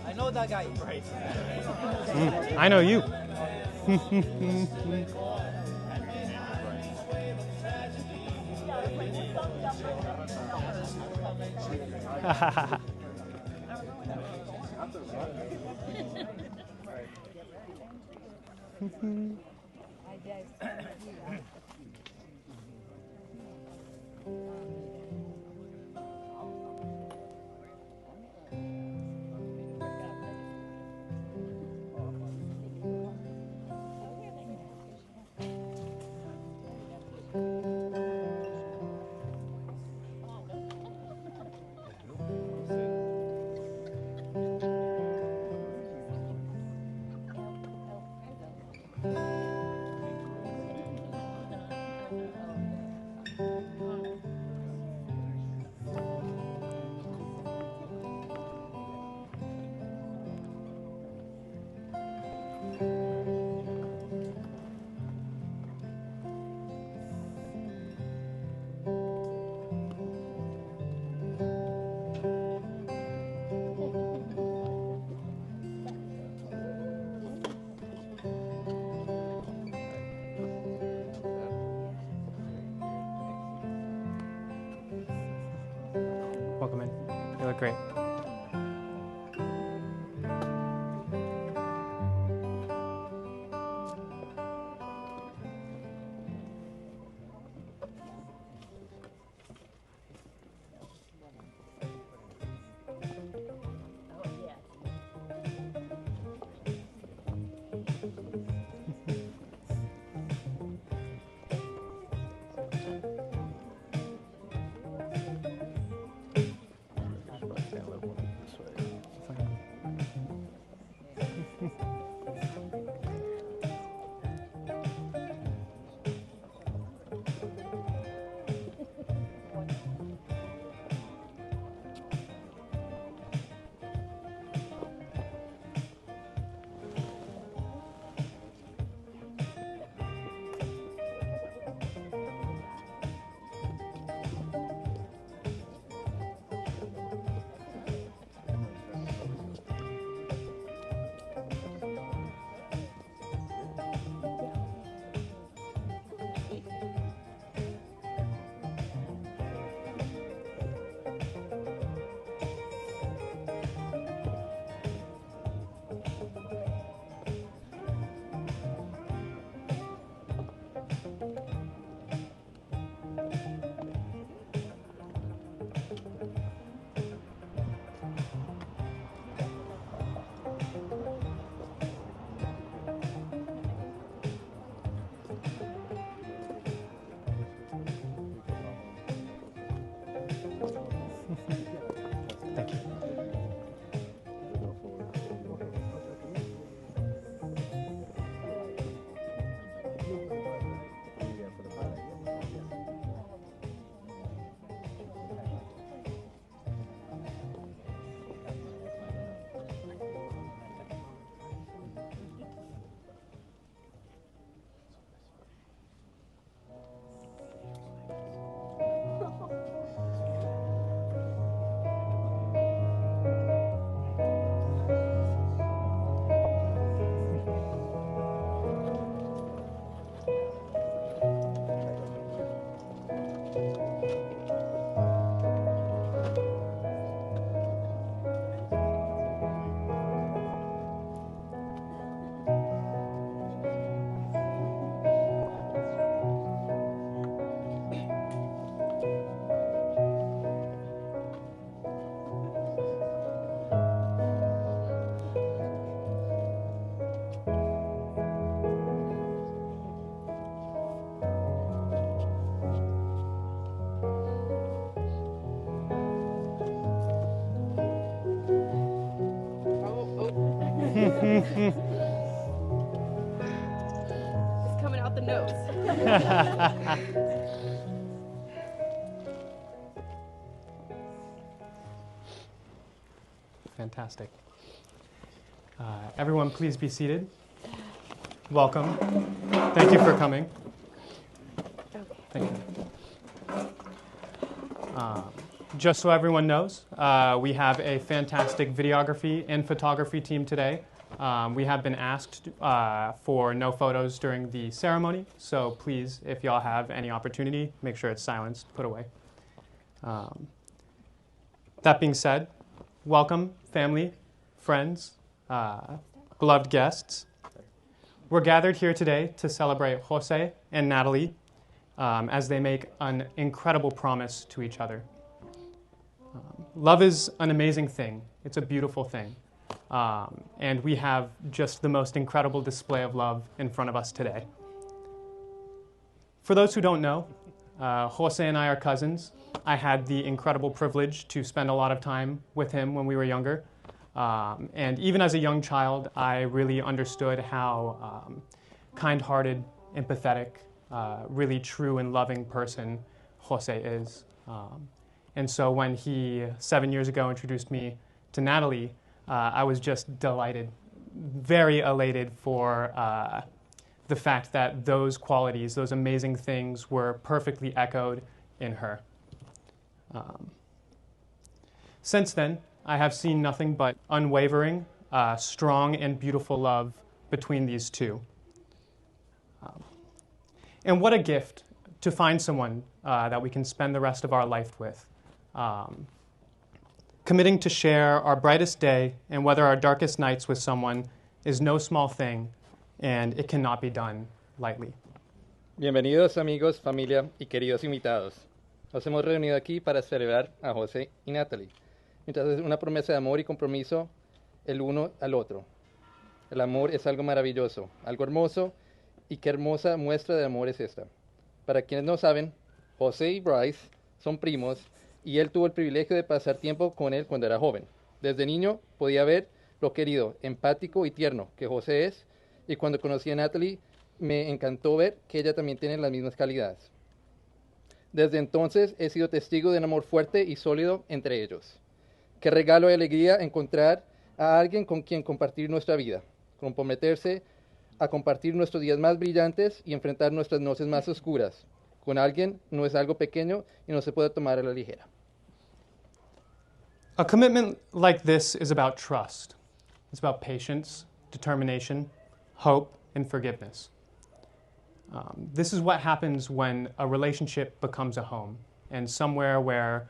I know that guy. Right. I know you. Welcome in. You look great. Thank you. It's coming out the nose. Fantastic. Everyone, please be seated. Welcome. Thank you for coming. Thank you. just so everyone knows, we have a fantastic videography and photography team today. We have been asked for no photos during the ceremony, so please, if y'all have any opportunity, make sure it's silenced, put away. That being said, welcome, family, friends, beloved guests. We're gathered here today to celebrate Jose and Natalie as they make an incredible promise to each other. Love is an amazing thing. It's a beautiful thing. And we have just the most incredible display of love in front of us today. For those who don't know, Jose and I are cousins. I had the incredible privilege to spend a lot of time with him when we were younger. And even as a young child, I really understood how kind-hearted, empathetic, really true and loving person Jose is. And so when he, 7 years ago, introduced me to Natalie, I was just delighted, very elated for the fact that those qualities, those amazing things were perfectly echoed in her. Since then, I have seen nothing but unwavering, strong, and beautiful love between these two. And what a gift to find someone that we can spend the rest of our life with. Committing to share our brightest day and weather our darkest nights with someone is no small thing, and it cannot be done lightly. Bienvenidos amigos, familia y queridos invitados. Nos hemos reunido aquí para celebrar a José y Natalie, mientras es una promesa de amor y compromiso el uno al otro. El amor es algo maravilloso, algo hermoso, y qué hermosa muestra de amor es esta. Para quienes no saben, José y Bryce son primos y él tuvo el privilegio de pasar tiempo con él cuando era joven. Desde niño podía ver lo querido, empático y tierno que José es, y cuando conocí a Natalie me encantó ver que ella también tiene las mismas calidades. Desde entonces he sido testigo de un amor fuerte y sólido entre ellos. Qué regalo de alegría encontrar a alguien con quien compartir nuestra vida, comprometerse a compartir nuestros días más brillantes y enfrentar nuestras noches más oscuras. Con alguien no es algo pequeño y no se puede tomar a la ligera. A commitment like this is about trust. It's about patience, determination, hope, and forgiveness. This is what happens when a relationship becomes a home and somewhere where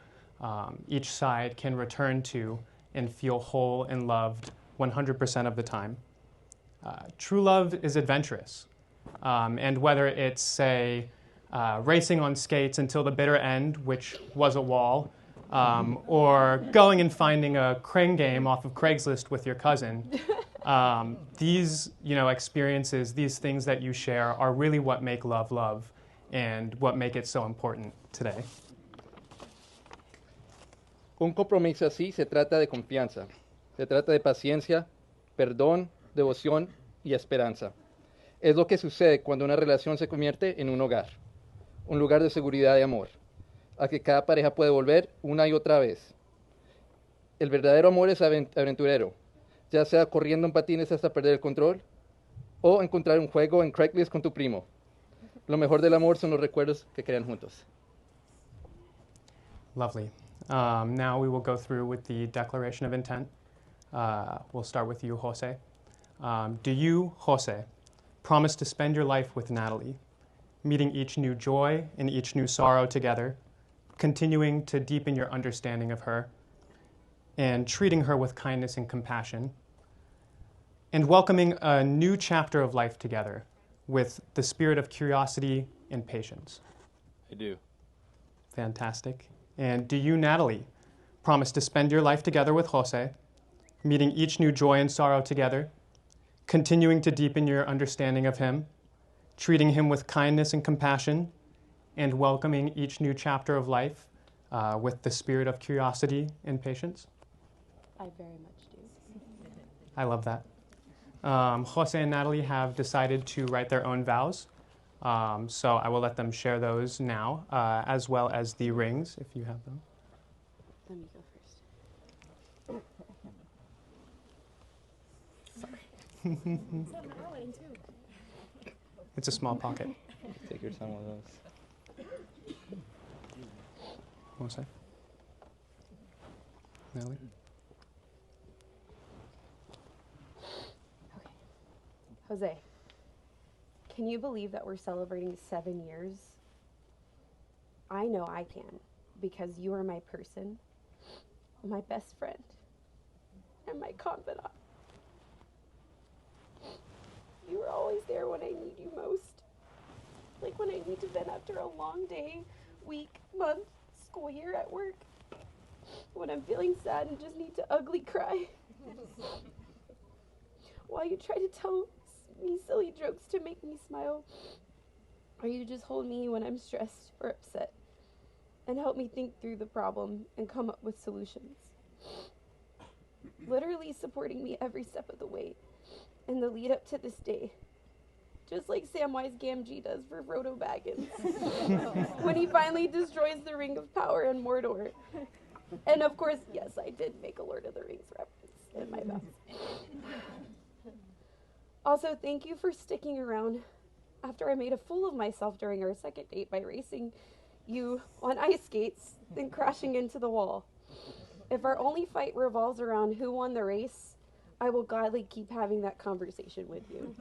each side can return to and feel whole and loved 100% of the time. True love is adventurous. And whether it's, say, racing on skates until the bitter end, which was a wall, or going and finding a crane game off of Craigslist with your cousin, these experiences, these things that you share are really what make love love and what make it so important today. Un compromiso así se trata de confianza, se trata de paciencia, perdón, devoción y esperanza. Es lo que sucede cuando una relación se convierte en un hogar, un lugar de seguridad y amor, a que cada pareja puede volver una y otra vez. El verdadero amor es aventurero, ya sea corriendo en patines hasta perder el control o encontrar un juego en Craigslist con tu primo. Lo mejor del amor son los recuerdos que crean juntos. Lovely. Now we will go through with the declaration of intent. We'll start with you, Jose. Do you, Jose, promise to spend your life with Natalie, meeting each new joy and each new sorrow together, continuing to deepen your understanding of her, and treating her with kindness and compassion, and welcoming a new chapter of life together with the spirit of curiosity and patience? I do. Fantastic. And do you, Natalie, promise to spend your life together with Jose, meeting each new joy and sorrow together, continuing to deepen your understanding of him, treating him with kindness and compassion, and welcoming each new chapter of life with the spirit of curiosity and patience? I very much do. I love that. Jose and Natalie have decided to write their own vows, so I will let them share those now, as well as the rings, if you have them. Let me go first. It's a small pocket. Take your time with those. Jose? Natalie? Okay. Jose, can you believe that we're celebrating 7 years? I know I can, because you are my person, my best friend, and my confidant. You were always there when I need you most. Like when I need to vent after a long day, week, month, school year at work. When I'm feeling sad and just need to ugly cry. While you try to tell me silly jokes to make me smile. Or you just hold me when I'm stressed or upset and help me think through the problem and come up with solutions. Literally supporting me every step of the way in the lead up to this day. Just like Samwise Gamgee does for Frodo Baggins. When he finally destroys the Ring of Power in Mordor. And of course, yes, I did make a Lord of the Rings reference in my vows. Also, thank you for sticking around after I made a fool of myself during our second date by racing you on ice skates, then crashing into the wall. If our only fight revolves around who won the race, I will gladly keep having that conversation with you.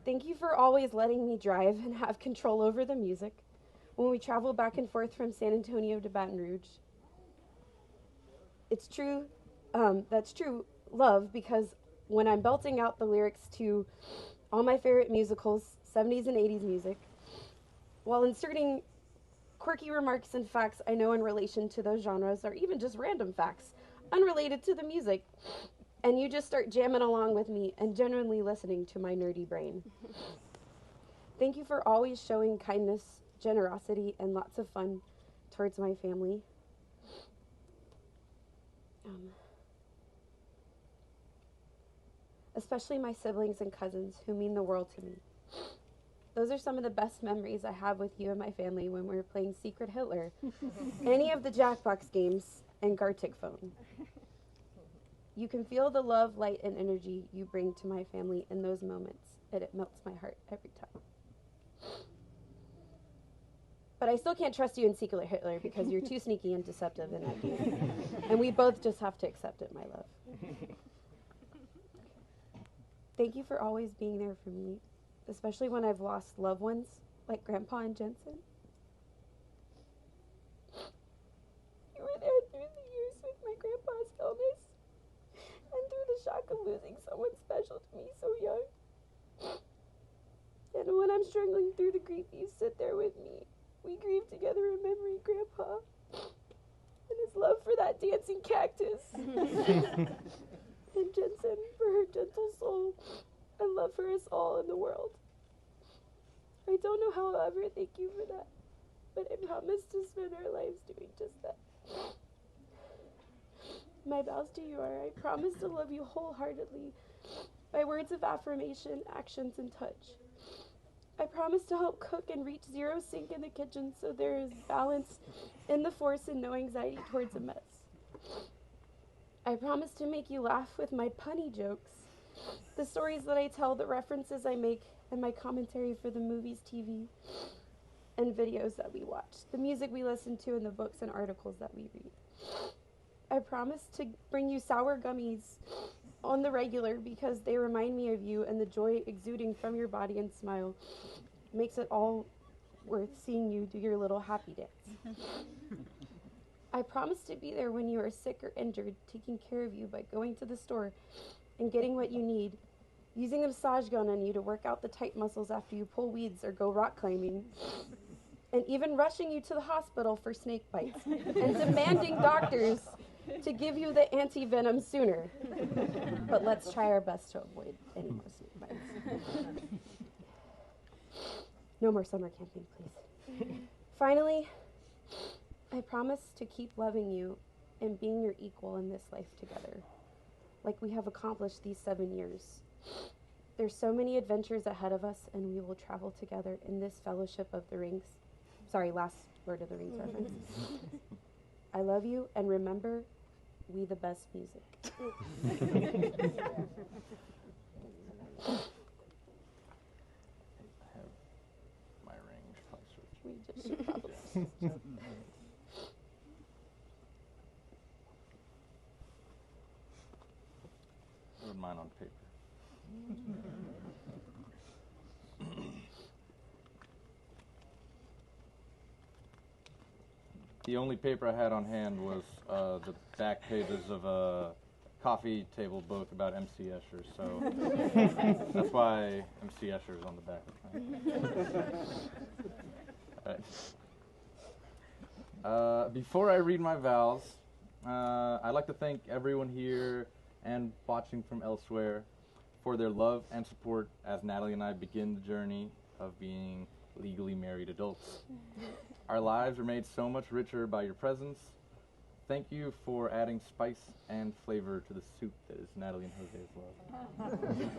Thank you for always letting me drive and have control over the music when we travel back and forth from San Antonio to Baton Rouge. It's true, that's true love, because when I'm belting out the lyrics to all my favorite musicals, 70s and 80s music, while inserting quirky remarks and facts I know in relation to those genres, or even just random facts unrelated to the music, and you just start jamming along with me and genuinely listening to my nerdy brain. Thank you for always showing kindness, generosity, and lots of fun towards my family. Especially my siblings and cousins who mean the world to me. Those are some of the best memories I have with you and my family when we were playing Secret Hitler, any of the Jackbox games, and Gartic Phone. You can feel the love, light, and energy you bring to my family in those moments, and it melts my heart every time. But I still can't trust you in Secret Hitler because you're too sneaky and deceptive in that game. And we both just have to accept it, my love. Thank you for always being there for me, especially when I've lost loved ones, like Grandpa and Jensen. You were there through the years with my grandpa's illness, and through the shock of losing someone special to me so young. And when I'm struggling through the grief, you sit there with me. We grieve together, remembering Grandpa and his love for that dancing cactus. And Jensen for her gentle soul and love for us all in the world. I don't know how I'll ever thank you for that, but I promise to spend our lives doing just that. My vows to you are, I promise to love you wholeheartedly by words of affirmation, actions, and touch. I promise to help cook and reach zero sync in the kitchen so there is balance in the force and no anxiety towards a mess. I promise to make you laugh with my punny jokes, the stories that I tell, the references I make, and my commentary for the movies, TV, and videos that we watch, the music we listen to, and the books and articles that we read. I promise to bring you sour gummies on the regular because they remind me of you, and the joy exuding from your body and smile makes it all worth seeing you do your little happy dance. I promise to be there when you are sick or injured, taking care of you by going to the store and getting what you need, using a massage gun on you to work out the tight muscles after you pull weeds or go rock climbing, and even rushing you to the hospital for snake bites, and demanding doctors to give you the anti-venom sooner. But let's try our best to avoid any more snake bites. No more summer camping, please. Finally, I promise to keep loving you and being your equal in this life together, like we have accomplished these 7 years. There's so many adventures ahead of us, and we will travel together in this Fellowship of the Rings. Sorry, last Lord of the Rings reference. I love you, and remember, we the best music. My ring. We She probably. I wrote mine on paper. The only paper I had on hand was the back pages of a coffee table book about MC Escher, so that's why MC Escher is on the back of mine. All right. Before I read my vows, I'd like to thank everyone here and watching from elsewhere for their love and support as Natalie and I begin the journey of being legally married adults. Our lives are made so much richer by your presence. Thank you for adding spice and flavor to the soup that is Natalie and Jose's love.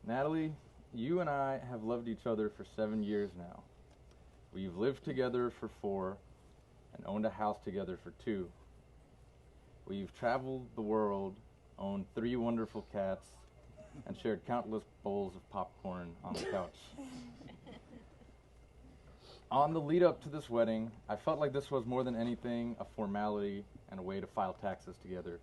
Natalie, you and I have loved each other for 7 years now. We've lived together for 4 and owned a house together for 2. We've traveled the world, owned 3 wonderful cats, and shared countless bowls of popcorn on the couch. On the lead up to this wedding, I felt like this was more than anything a formality and a way to file taxes together.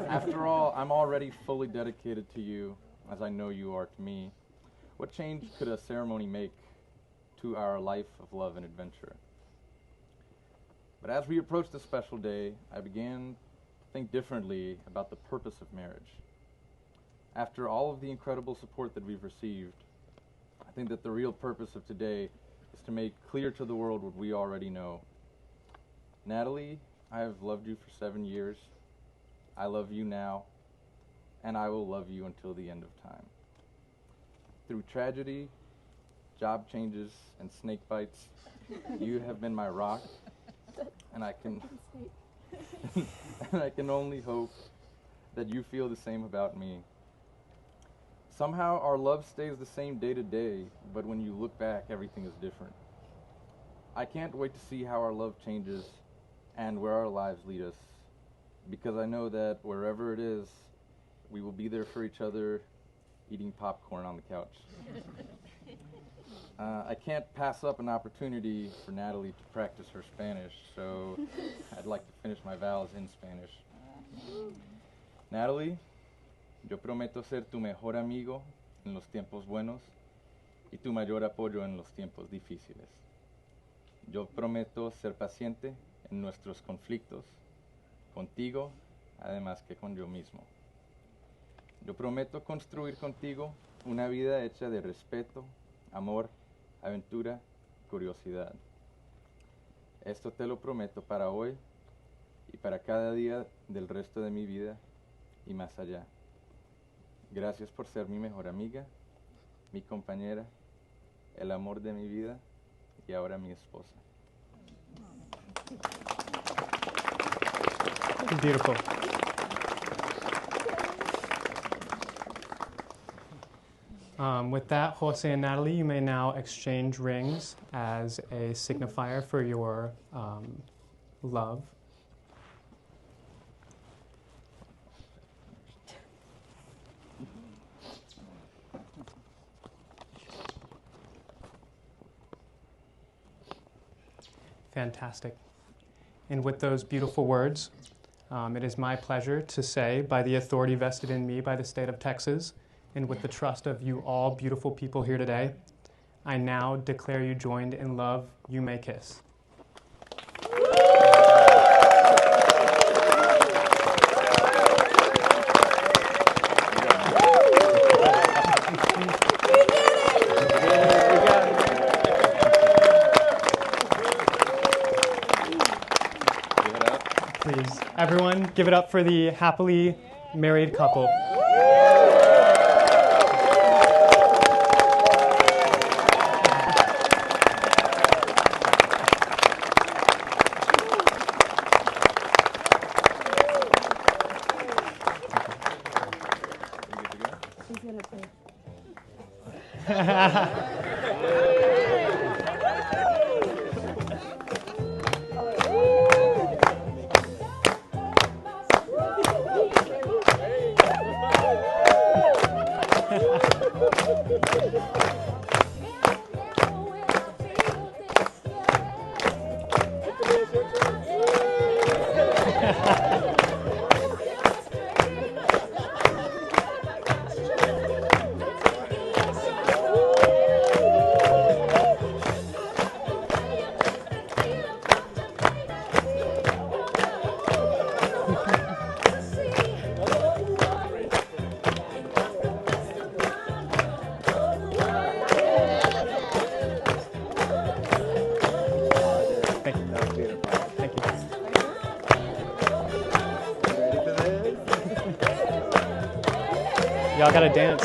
After all, I'm already fully dedicated to you, as I know you are to me. What change could a ceremony make to our life of love and adventure? But as we approached this special day, I began to think differently about the purpose of marriage. After all of the incredible support that we've received, I think that the real purpose of today is to make clear to the world what we already know. Natalie, I have loved you for 7 years. I love you now, and I will love you until the end of time. Through tragedy, job changes, and snake bites, you have been my rock, and I can and I can only hope that you feel the same about me. Somehow our love stays the same day to day, but when you look back, everything is different. I can't wait to see how our love changes and where our lives lead us, because I know that wherever it is, we will be there for each other, eating popcorn on the couch. I can't pass up an opportunity for Natalie to practice her Spanish, so I'd like to finish my vows in Spanish. Natalie, yo prometo ser tu mejor amigo en los tiempos buenos y tu mayor apoyo en los tiempos difíciles. Yo prometo ser paciente en nuestros conflictos, contigo, además que con yo mismo. Yo prometo construir contigo una vida hecha de respeto, amor, aventura, curiosidad. Esto te lo prometo para hoy y para cada día del resto de mi vida y más allá. Gracias por ser mi mejor amiga, mi compañera, el amor de mi vida y ahora mi esposa. Beautiful. With that, Jose and Natalie, you may now exchange rings as a signifier for your love. Fantastic. And with those beautiful words, it is my pleasure to say, by the authority vested in me by the state of Texas, and with the trust of you all beautiful people here today, I now declare you joined in love. You may kiss. Please, everyone, give it up for the happily married couple. Y'all gotta dance.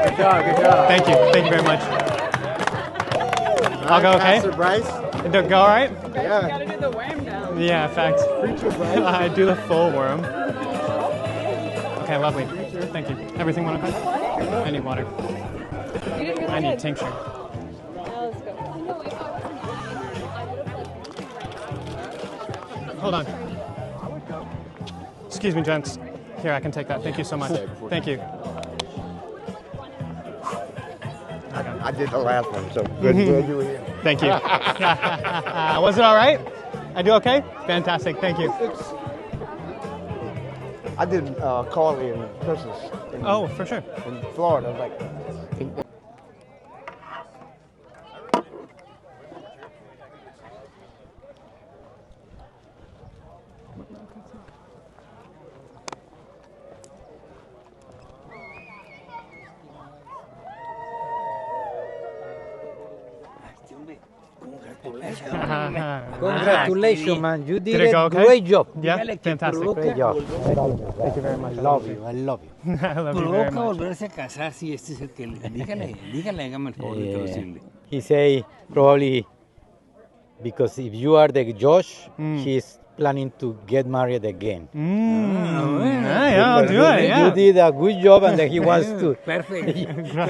Good job, good job. Thank you. Thank you very much. I'll go okay? Bryce. It'll go all right? Yeah. Gotta do the worm now. Yeah, in fact, I do the full worm. Okay, lovely. Thank you. Everything went okay? I need water. I need tincture. Hold on. Excuse me, gents. Here, I can take that. Thank you so much. Thank you. I did the last one, so good you were here. Thank you. Was it all right? I do okay? Fantastic. Thank you. I did Carly and Christmas Oh, for sure. in Florida. Like, Congratulations, man. You did, Did it go a okay? great job. Yeah, fantastic. Great job. I love you. I love you. I love you very Provoca much. volverse a casar si este es el que dígale, hágame el favor de traducirle. He say probably because if you are the Josh, he's planning to get married again. Yeah, I'll do it. Yeah. You did a good job, and he wants to. Perfect.